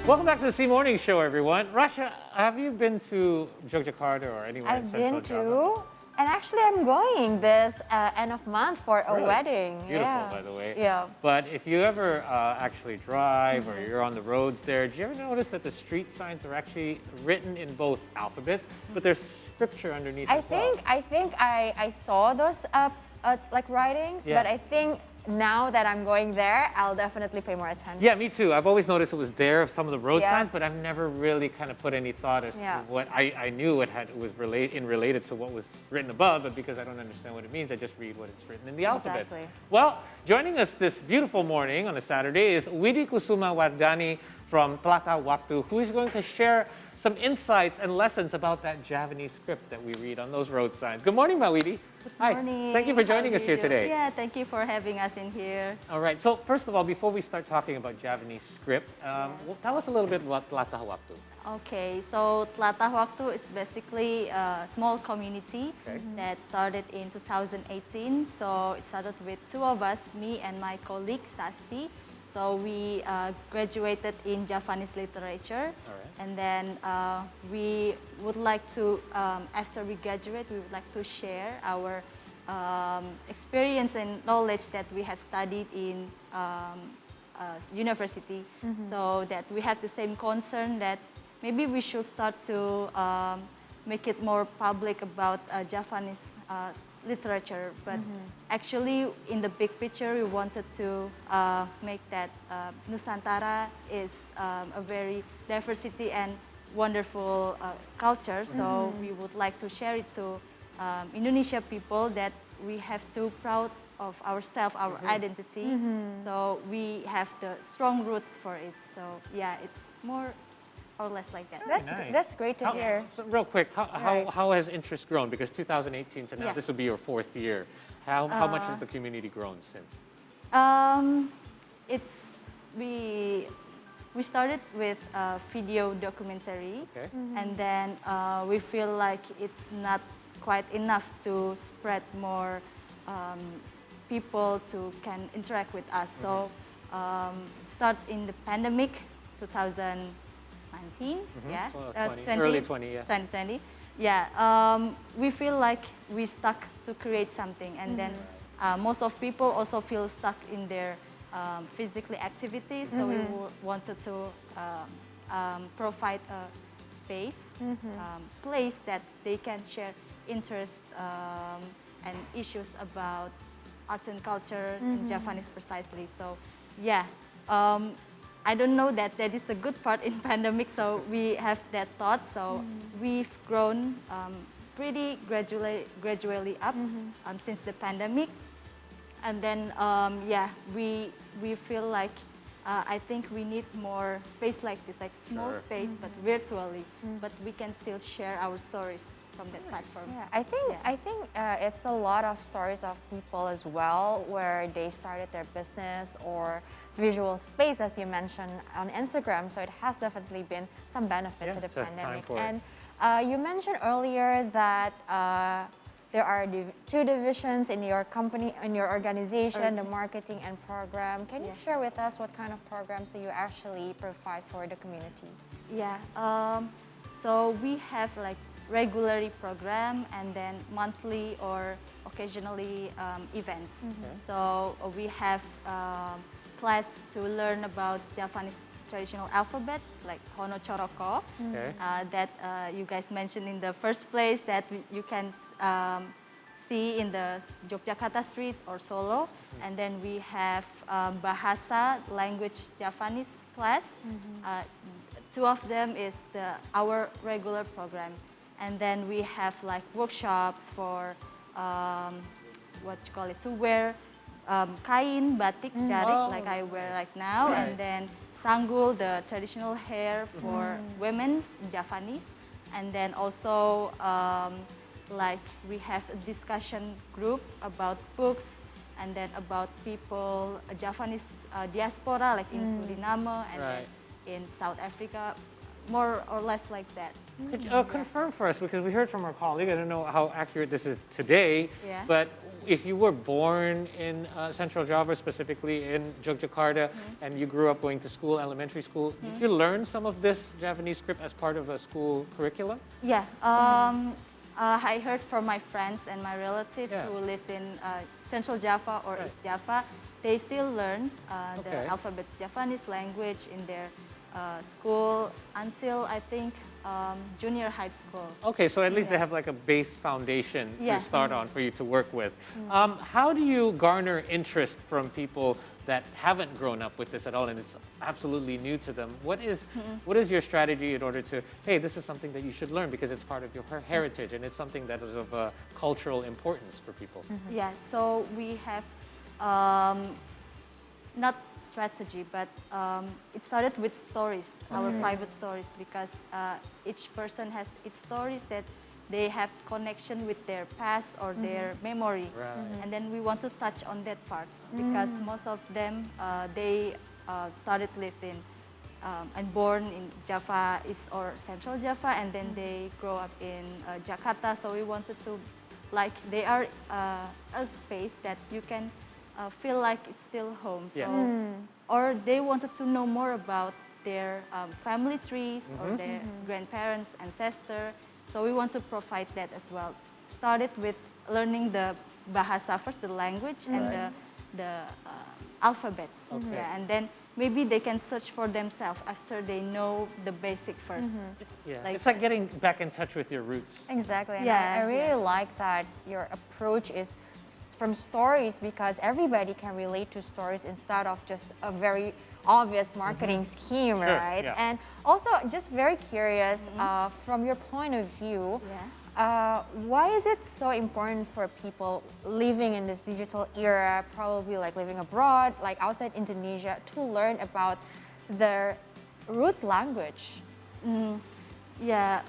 Welcome back to the C Morning Show, everyone. Rasha, have you been to Yogyakarta or anywhere in I've Central been Java? to, and actually I'm going this end of month for a Really? wedding. Beautiful, Yeah. by the way. Yeah. But if you ever actually drive or you're on the roads there, do you ever notice that the street signs are actually written in both alphabets, but there's scripture underneath as well? I think I saw those like writings, Yeah. but I think now that I'm going there, I'll definitely pay more attention. Yeah, me too. I've always noticed it was there, some of the road Yeah. signs, but I've never really kind of put any thought as Yeah. to what I knew it was related to what was written above, but because I don't understand what it means, I just read what it's written in the alphabet. Exactly. Well, joining us this beautiful morning on a Saturday is Widi Kusumawardhani from Tlatah, Waktu, who is going to share some insights and lessons about that Javanese script that we read on those road signs. Good morning, Widi. Hi. Morning. Thank you for How joining are us you here doing? today. Yeah, thank you for having us in here. All right. So first of all, before we start talking about Javanese script, tell us a little bit about Tlatah Waktu. Okay, so Tlatah Waktu is basically a small community Okay. that started in 2018. So it started with two of us, me and my colleague Sasti. So we graduated in Javanese literature. All right. And then we would like to, after we graduate, we would like to share our experience and knowledge that we have studied in university. So that we have the same concern that maybe we should start to make it more public about Javanese literature. But actually, in the big picture, we wanted to make that Nusantara is a very diversity and wonderful culture. So we would like to share it to Indonesia people that we have to proud of ourselves, our identity. So we have the strong roots for it. So yeah, it's more or less like that. Nice. That's great to hear. So real quick, Right. how has interest grown? Because 2018 to now, Yeah. this will be your fourth year. How much has the community grown since? It's we started with a video documentary, Okay. and then we feel like it's not quite enough to spread more people to can interact with us. So start in the pandemic, 2019, yeah, Well, early 20, yeah. 2020. Yeah, we feel like we stuck to create something, and then most of people also feel stuck in their physically activities. So we wanted to provide a space, place that they can share interest and issues about arts and culture in Javanese precisely. So yeah. I don't know that is a good part in pandemic, so we have that thought. So we've grown pretty gradually up since the pandemic, and then yeah, we feel like I think we need more space like this, like small Sure. space but virtually, but we can still share our stories from that platform. Yeah, I think it's a lot of stories of people as well where they started their business or visual space, as you mentioned, on Instagram. So it has definitely been some benefit Yeah, to the it's a time pandemic. for it. And you mentioned earlier that there are two divisions in your company, in your organization, the marketing and program. Can you share with us what kind of programs do you actually provide for the community? Yeah, so we have like regularly program and then monthly or occasionally events. So we have class to learn about Javanese traditional alphabets like Hono Choroko, Okay. that you guys mentioned in the first place that you can see in the Yogyakarta streets or Solo. And then we have Bahasa language Javanese class. Two of them is our regular program. And then we have like workshops for to wear kain, batik, jarik, like I wear right now. Right. And then sanggul, the traditional hair for women's Javanese. And then also like we have a discussion group about books and then about people, Javanese diaspora, like in Suriname and then in South Africa, more or less like that. Could you confirm for us, because we heard from our colleague, I don't know how accurate this is today, Yeah. but if you were born in Central Java, specifically in Yogyakarta, and you grew up going to school, elementary school, did you learn some of this Javanese script as part of a school curriculum? Yeah, I heard from my friends and my relatives Yeah. who lives in Central Java or Right. East Java. They still learn Okay. the alphabets Javanese language in their school until I think junior high school. Okay, so at least they Yeah. have like a base foundation Yeah. to start on for you to work with. How do you garner interest from people that haven't grown up with this at all and it's absolutely new to them? What is your strategy in order to, hey, this is something that you should learn because it's part of your heritage and it's something that is of cultural importance for people? Yeah, so we have not strategy, but it started with stories, our private stories, because each person has its stories that they have connection with their past or their memory. Right. And then we want to touch on that part because most of them, they started living and born in Java East or Central Java, and then they grow up in Jakarta. So we wanted to, like, they are a space that you can feel like it's still home. So, or they wanted to know more about their family trees or their grandparents, ancestor. So we want to provide that as well. Started with learning the bahasa first, the language, and the alphabets. Okay. Yeah, and then maybe they can search for themselves after they know the basic first. Yeah. Like It's like getting back in touch with your roots. Exactly. And Yeah, I really yeah. like that your approach is from stories because everybody can relate to stories instead of just a very obvious marketing scheme, Sure, right? yeah. And also, just very curious, from your point of view, why is it so important for people living in this digital era, probably like living abroad, like outside Indonesia, to learn about their root language? Yeah,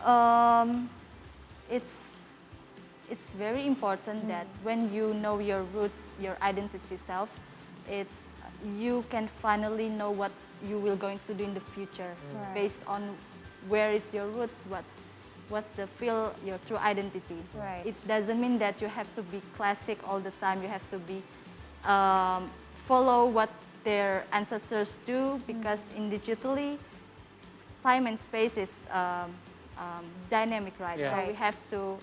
it's very important that when you know your roots, your identity self, it's you can finally know what you will going to do in the future Right. based on where is your roots, what's the feel your true identity. Right. It doesn't mean that you have to be classic all the time. You have to be follow what their ancestors do because in digitally time and space is dynamic, right? Yeah. So we have to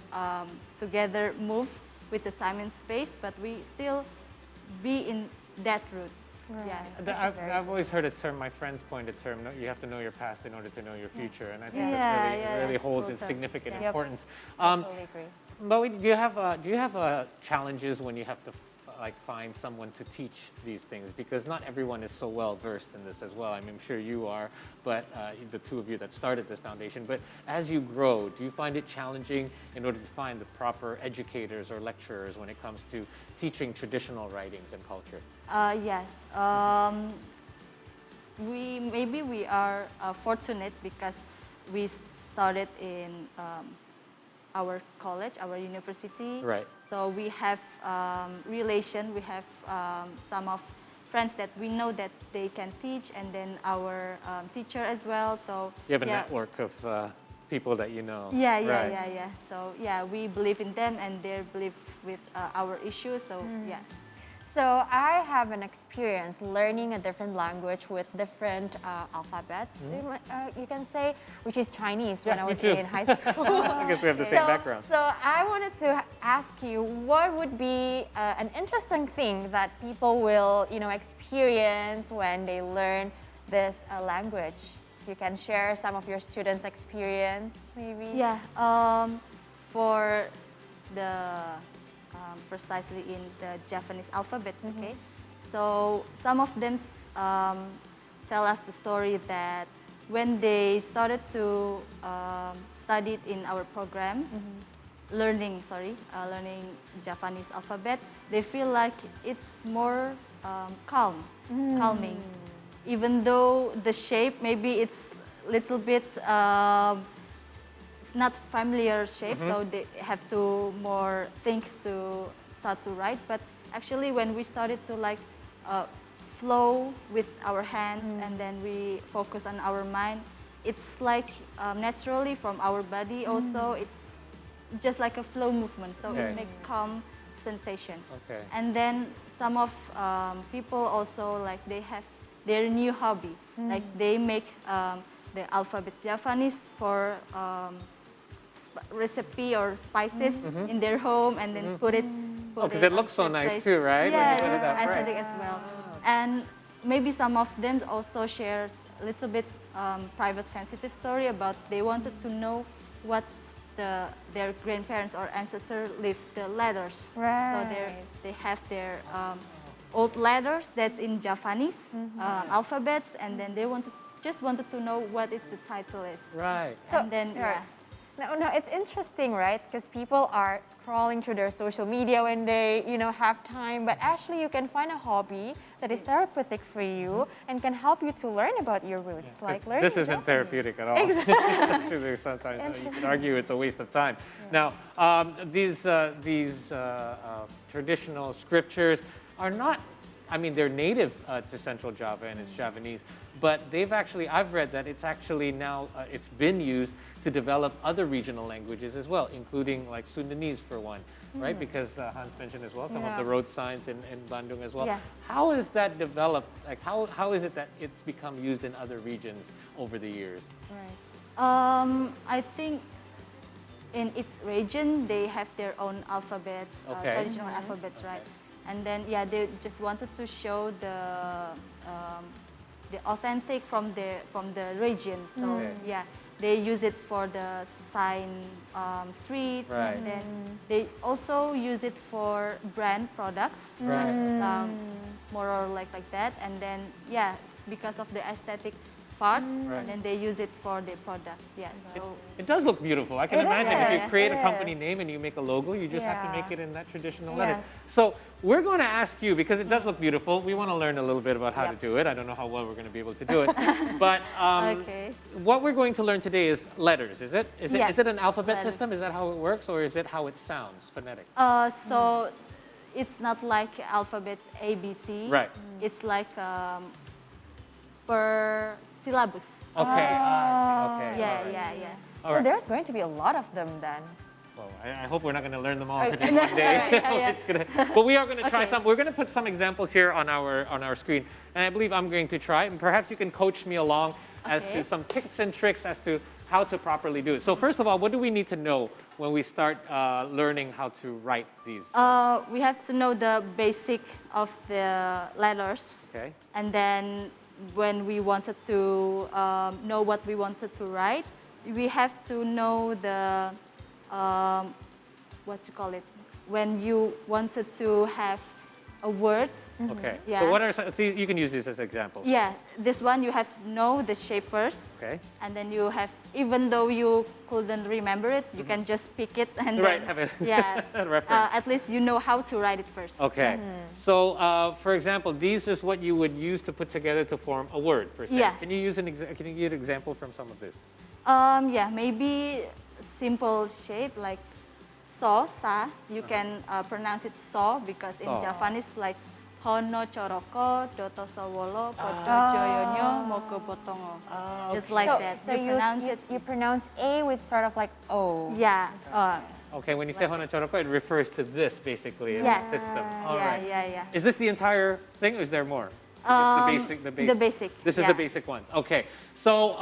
together move with the time and space, but we still be in that route. Right. Yeah. That's I've, very I've always heard a term, my friends coined a term, you have to know your past in order to know your future. And I think Yeah, that really, yeah, really that's holds so its true. significant Yeah. Yep. importance. I totally agree. But do you have challenges when you have to like find someone to teach these things? Because not everyone is so well versed in this as well. I mean, I'm sure you are, but the two of you that started this foundation. But as you grow, do you find it challenging in order to find the proper educators or lecturers when it comes to teaching traditional writings and culture? Yes. We are fortunate because we started in our college, our university. Right. So we have relation. We have some of friends that we know that they can teach, and then our teacher as well. So You have a yeah. network of people that you know. Yeah, yeah, Right. yeah. So yeah, we believe in them, and they believe with our issues. So yes. So I have an experience learning a different language with different alphabet, you can say, which is Chinese when Yeah, I me was too. in high school. I guess we have the same background. So I wanted to ask you, what would be an interesting thing that people will, experience when they learn this language? You can share some of your students' experience, maybe. Yeah, for the precisely in the Javanese alphabets, okay? So some of them tell us the story that when they started to study in our program, learning Javanese alphabet, they feel like it's more calming. Even though the shape, maybe it's little bit, it's not familiar shape, so they have to more think to start to write. But actually, when we started to flow with our hands and then we focus on our mind, it's like naturally from our body also, it's just like a flow movement. So Okay. it makes calm sensation. Okay. And then some of people also like they have their new hobby, like they make the alphabet Javanese for recipe or spices in their home and then put it. Oh, because it looks so on the nice place. too, right? When you Yeah, put it it's up, right. aesthetic as well. And maybe some of them also shares a little bit private sensitive story about they wanted to know what their grandparents or ancestors lived the letters. Right. So they have their old letters that's in Javanese alphabets, and then they just wanted to know what is the title is. Right. So, And then right. No, it's interesting, right? Because people are scrolling through their social media when they, have time. But actually, you can find a hobby that is therapeutic for you and can help you to learn about your roots, like learning. This isn't Japanese. therapeutic at all. Exactly. Actually, sometimes you could argue it's a waste of time. Now, these traditional scriptures are not, they're native to Central Java and it's Javanese, but I've read that it's actually now, it's been used to develop other regional languages as well, including like Sundanese for one, right? Because Hans mentioned as well some of the road signs in Bandung as well. Yeah. How is that developed? Like how is it that it's become used in other regions over the years? Right. I think in each region they have their own alphabets, Okay. traditional alphabets, right? And then they just wanted to show the authentic from the region. So Okay. they use it for the sign streets, Right. and then they also use it for brand products, Right. more or like that. And then because of the aesthetic parts, Right. and then they use it for the product. Yeah, so It does look beautiful. I can It imagine if you is, create it a company is. name and you make a logo, you just have to Yeah. make it in that traditional letter. Yes. So we're going to ask you, because it does look beautiful, we want to learn a little bit about how to Yep. do it. I don't know how well we're going to be able to do it. But Okay. what we're going to learn today is letters, is it? Is Yes, it an alphabet letters. system? Is that how it works? Or is it how it sounds, phonetic? So it's not like alphabets A, B, C. Right. It's like per syllabus. Okay. Okay. Yeah, all right. yeah. All So right. there's going to be a lot of them then. Well, I hope we're not going to learn them all Okay. today one day. Yeah. It's gonna, but we are going to try Okay. some. We're going to put some examples here on our screen, and I believe I'm going to try. And perhaps you can coach me along as to Okay. some tips and tricks as to how to properly do it. So first of all, what do we need to know when we start learning how to write these? We have to know the basic of the letters, Okay. and then when we wanted to know what we wanted to write, we have to know the what you call it, when you wanted to have a word. Okay. Yeah. So what are some, you can use these as examples. Yeah, this one you have to know the shape first. Okay. And then you have, even though you couldn't remember it, you can just pick it and Right, then, have a yeah, reference. at least you know how to write it first. Okay. So, for example, these is what you would use to put together to form a word, per se. Yeah. Can you use can you give an example from some of this? Maybe simple shape like so, sa. You can pronounce it so because in So. Javanese like hono coroko, doto sawolo, podo joyonyo, moko potongo. Just like that. So you pronounce A with sort of like O. Yeah. Okay, when you say Honachoroko, it refers to this basically in Yes. the system. All right. Yeah. Is this the entire thing or is there more? Just the basic. The basic, This is yeah. the basic ones. Okay. So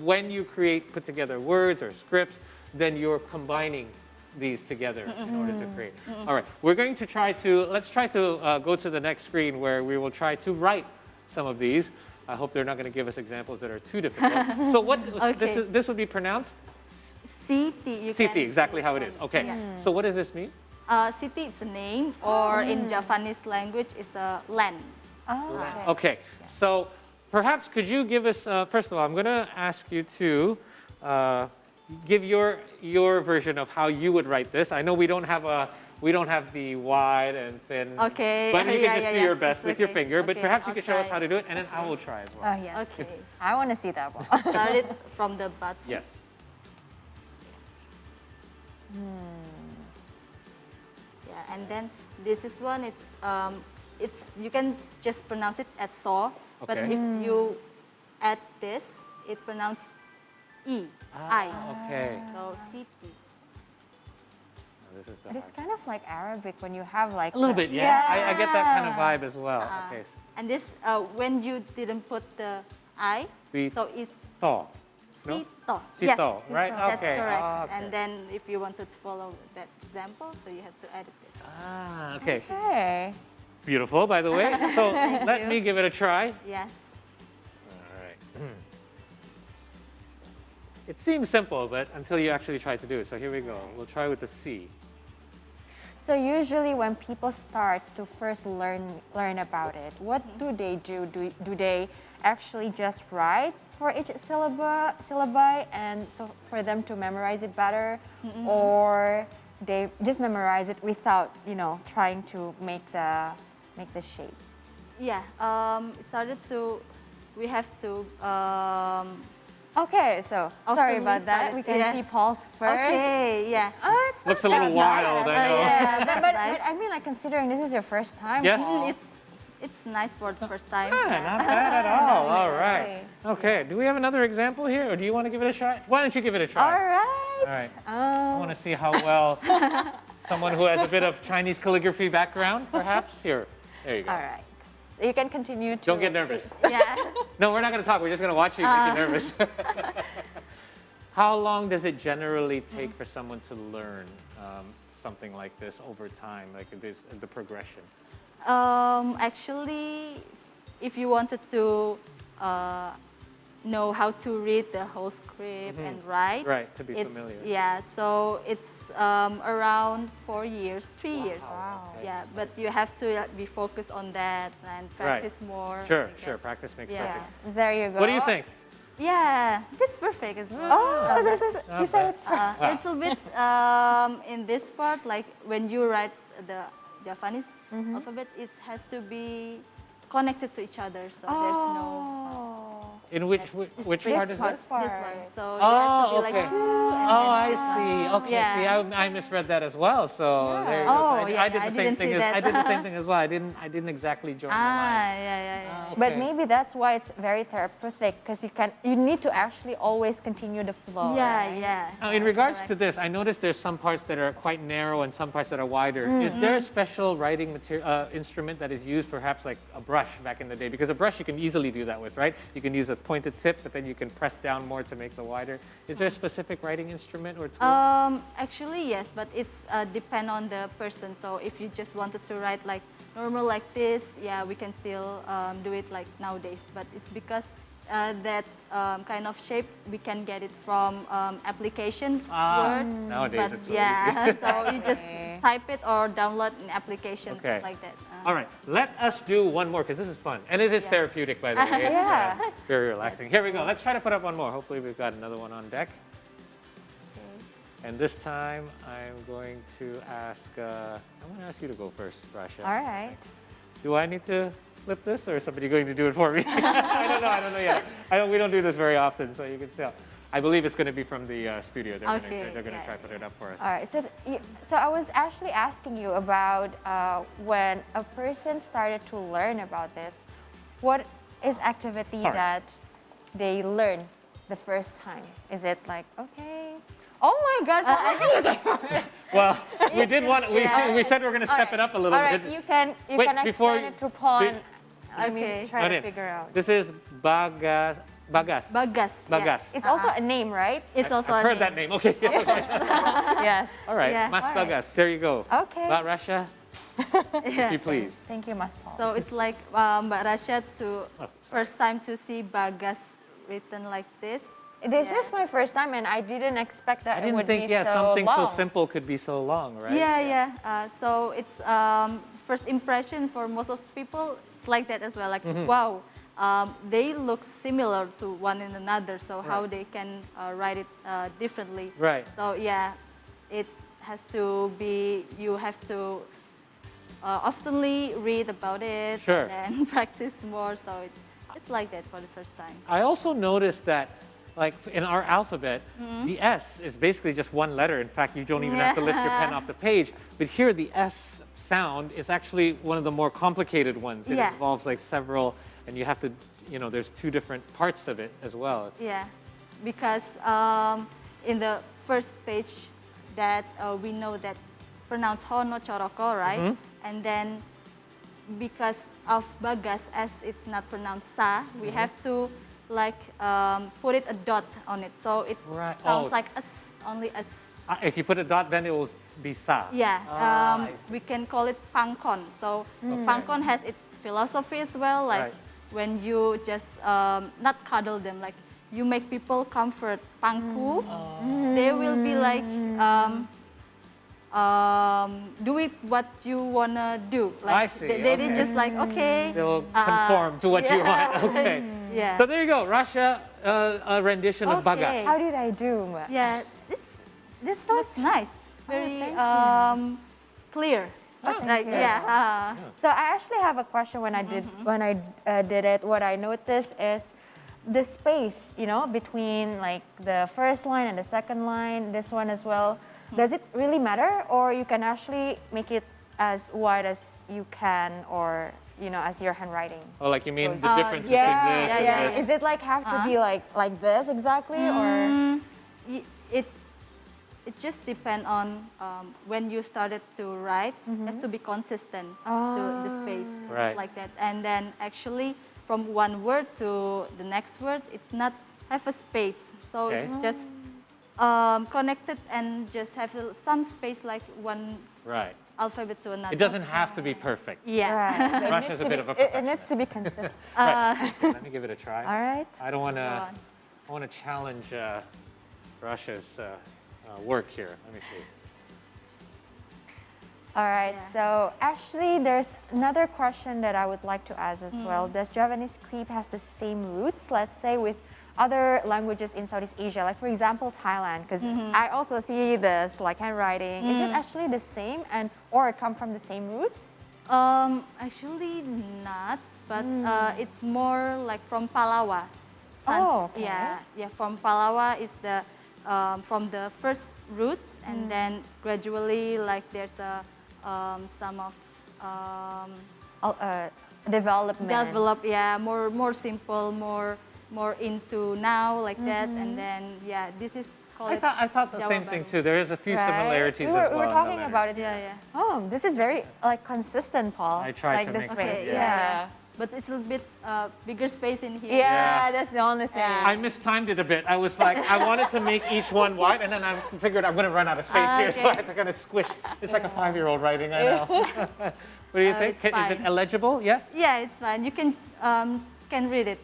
when you put together words or scripts, then you're combining these together in order to create. All right. We're going to let's try to go to the next screen where we will try to write some of these. I hope they're not going to give us examples that are too difficult. So this would be pronounced Siti. Siti, exactly how it is. Okay. Yeah. So what does this mean? Siti is a name, or in Javanese language is a land. Oh, Okay. So perhaps could you give us, first of all, I'm going to ask you to give your version of how you would write this. I know we don't have the wide and thin. Okay. But you can Yeah, just do yeah. your best It's with your okay. finger. But Okay, perhaps you I'll could show us try. how to do it, and then I will try as well. Oh, yes. Okay. I want to see that one. Start it from the bottom. Yes. Yeah, and then this is one. It's you can just pronounce it as so, but Okay. if you add this, it pronounced I. Okay. So city. This is the But it's hard. kind of like Arabic when you have like A little the- bit, yeah. I get that kind of vibe as well. Okay. And this, when you didn't put the I, We- so it's To. No? sito. Sito, Yes, right? that's Okay. correct. Ah, okay. And then if you wanted to follow that example, so you have to edit this. Ah, okay. Okay. Beautiful, by the way. So let you. me give it a try. Yes. All right. It seems simple, but until you actually try to do it. So here we go. We'll try with the C. So usually when people start to first learn about it, what do they do? Do they actually just write for each syllabi and so for them to memorize it better, or they just memorize it without trying to make the shape? Yeah. We have to. Okay, so sorry Often about that. started- We can yes. see Paul's first. Okay. Yeah. Oh, it's Looks not a little that bad. wild, I know. Yeah, but Nice. I mean, like considering this is your first time. Yes. Paul. It's nice for the first time. Yeah, not bad at all. All right. Exactly. Okay. Do we have another example here, or do you want to give it a try? Why don't you give it a try? All right. All right. I want to see how well someone who has a bit of Chinese calligraphy background, perhaps. Here. There you go. All right. So you can continue to. Don't get nervous. Yeah. No, we're not going to talk. We're just going to watch you make you nervous. How long does it generally take for someone to learn something like this over time, like this, the progression? Actually, if you wanted to know how to read the whole script and write, Right, to be it's- familiar. Yeah, so it's around 4 years, 3 years. Wow. Yeah, but you have to be focused on that and practice more. Sure, like sure. that. Practice makes Yeah. perfect. There you go. What do you think? Yeah, that's perfect as well. Oh, this is. You said it's. It's a bit in this part, like when you write the Javanese alphabet, it has to be connected to each other, so there's no. Oh. In which part is This that? part. This one. So you have to be like okay. two. And Oh, then I this one. see. Okay, Yeah. see, I misread that as well. So there you go. So Oh, I yeah, did I the same didn't thing see as that. I did the same thing as well. I didn't exactly join the line. Ah, yeah. But Okay. maybe that's why it's very therapeutic because you need to actually always continue the flow. Yeah, right? yeah. Now, in regards to this, I noticed there's some parts that are quite narrow and some parts that are wider. Is there a special writing instrument that is used, perhaps like a brush back in the day? Because a brush you can easily do that with, right? You can use a pointed tip, but then you can press down more to make the wider. Is there a specific writing instrument or tool? Actually, yes, but it's depend on the person. So if you just wanted to write like normal like this, yeah, we can still do it like nowadays. But it's because that kind of shape we can get it from application words. Nowadays but it's so yeah, so you just Okay. type it or download an application Okay. like that. All right, let us do one more because this is fun. And it is therapeutic, by the way. It's Yeah. very relaxing. Here we go. Let's try to put up one more. Hopefully we've got another one on deck. And this time I'm going to ask, I'm going to ask you to go first, Rasha. All right. Do I need to flip this or is somebody going to do it for me? I don't know yet. We don't do this very often, so you can tell. I believe it's going to be from the studio. They're Okay, going to yeah, try to put it up for us. All right. So I was actually asking you about when a person started to learn about this, what is activity Sorry. that they learn the first time? Is it like, okay, oh my God, I think you can. Well, we did want, Yeah. we said we were going to step it up a little All right, bit. you can Wait, explain before- it to Paul be- and I mean Okay. try Got to it. figure out. This is Bagas. Bagas. Bagas. Yes. It's also a name, right? It's also I've a heard that name. Okay. Yes. All right. Yeah. Mas All right. Bagas. There you go. Okay. Mbak Rasha, if you please. Thank you, Mas Paul. So it's like Mbak Rasha to Oh, sorry. first time to see Bagas written like this. This is my first time, and I didn't expect that I it didn't would think, be so something long. so simple could be so long, right? Yeah. So it's first impression for most of people. It's like that as well. Like Mm-hmm. wow, they look similar to one and another. So how they can write it differently? Right. So yeah, it has to be. You have to oftenly read about it Sure. and then practice more. So it's like that for the first time. I also noticed that, like in our alphabet, the S is basically just one letter. In fact, you don't even have to lift your pen off the page. But here, the S sound is actually one of the more complicated ones. It Yeah. involves like several, and you have to, there's two different parts of it as well. Yeah, because in the first page that we know that pronounced Hono Choroko, right? And then because of Bagas, as it's not pronounced Sa, we have to like put it a dot on it. So it sounds like as, only as. If you put a dot, then it will be Sa. Yeah, I see. we can call it Pangkon. So Pangkon has its philosophy as well, like when you just not cuddle them, like you make people comfort Pangku, they will be like do it what you wanna do. Like I see. they did just like okay. They'll conform to what you want. Okay. Yeah. So there you go, Russia, a rendition of Okay. Bagas. How did I do? Yeah, that's nice. It's very thank clear. Like you. yeah. So I actually have a question when I did it. What I noticed is the space, you know, between like the first line and the second line, this one as well. Does it really matter, or you can actually make it as wide as you can, or you know, as your handwriting? Oh, like you mean the difference between Yeah, this and this? Is it like have to be like this exactly, or? It just depends on when you started to write. It has to be consistent to the space like that. And then actually from one word to the next word, it's not have a space. So it's just connected and just have some space like one alphabet to another. It doesn't have to be perfect. Yeah. Right. Russia's a bit of a It needs to be consistent. Let me give it a try. All right. I don't want to. I want to challenge Russia's work here. Let me see. All right. So actually, there's another question that I would like to ask as well. Does Javanese script has the same roots, let's say, with other languages in Southeast Asia, like for example Thailand? Because I also see this like handwriting. Is it actually the same, and or come from the same roots? Actually not, but it's more like from Palawa. Oh, okay. Yeah. From Palawa is the from the first roots, and then gradually like there's a some of Development. yeah, more simple, more into now like that, and then this is called. I thought the same thing too. There is a few similarities We were, as well. we were in the talking letters. about it. Yeah. Oh, this is very like consistent, Paul. I tried like to this make way. it, Yeah. But it's a little bit bigger space in here. Yeah, that's the only thing. I mistimed it a bit. I was like, I wanted to make each one wide, and then I figured I'm going to run out of space here, so I had to kind of squish. It's like a 5-year-old writing, I know. What do you think? it's Is it fine. illegible? Yes? Yeah, it's fine. You can read it.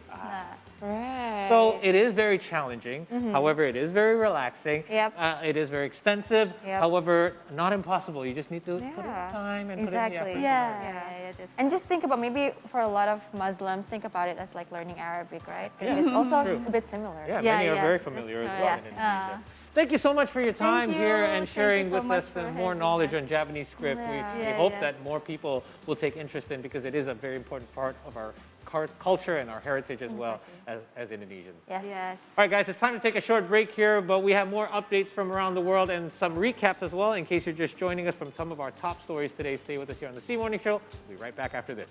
Right. So it is very challenging. However, it is very relaxing. Yep. It is very extensive. Yep. However, not impossible. You just need to put in the Yeah. time and Exactly. put in the effort. Yeah, that's And just think about, maybe for a lot of Muslims, think about it as like learning Arabic, right? 'Cause Yeah. it's also True. a bit similar. Yeah, Yeah, many are yeah, very that's familiar as right. well. Yes. in Indonesia. Thank you so much for your time you. here and Thank sharing you so with much us for more having knowledge us. on Javanese script. We Yeah, hope yeah. that more people will take interest in, because it is a very important part of our culture and our heritage as well as Indonesians. Yes. Yes. All right, guys, it's time to take a short break here, but we have more updates from around the world and some recaps as well in case you're just joining us from some of our top stories today. Stay with us here on the C Morning Show. We'll be right back after this.